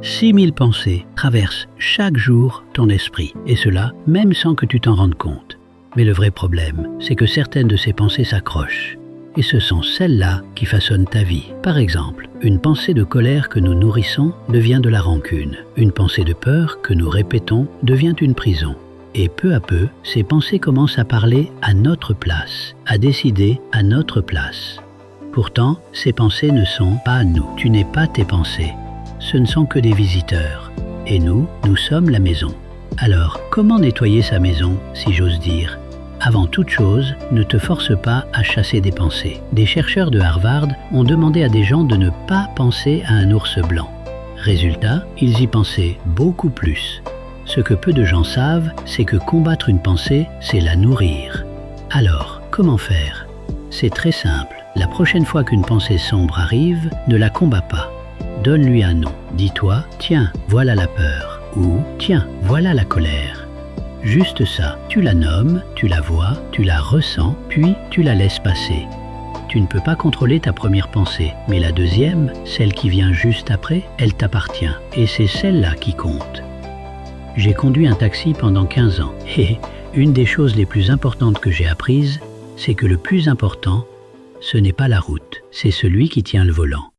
6000 pensées traversent chaque jour ton esprit, et cela même sans que tu t'en rendes compte. Mais le vrai problème, c'est que certaines de ces pensées s'accrochent. Et ce sont celles-là qui façonnent ta vie. Par exemple, une pensée de colère que nous nourrissons devient de la rancune. Une pensée de peur que nous répétons devient une prison. Et peu à peu, ces pensées commencent à parler à notre place, à décider à notre place. Pourtant, ces pensées ne sont pas nous. Tu n'es pas tes pensées. Ce ne sont que des visiteurs. Et nous sommes la maison. Alors, comment nettoyer sa maison, si j'ose dire ? Avant toute chose, ne te force pas à chasser des pensées. Des chercheurs de Harvard ont demandé à des gens de ne pas penser à un ours blanc. Résultat, ils y pensaient beaucoup plus. Ce que peu de gens savent, c'est que combattre une pensée, c'est la nourrir. Alors, comment faire ? C'est très simple. La prochaine fois qu'une pensée sombre arrive, ne la combats pas. Donne-lui un nom. Dis-toi, tiens, voilà la peur. Ou, tiens, voilà la colère. Juste ça, tu la nommes, tu la vois, tu la ressens, puis tu la laisses passer. Tu ne peux pas contrôler ta première pensée, mais la deuxième, celle qui vient juste après, elle t'appartient. Et c'est celle-là qui compte. J'ai conduit un taxi pendant 15 ans. Et une des choses les plus importantes que j'ai apprises, c'est que le plus important, ce n'est pas la route, c'est celui qui tient le volant.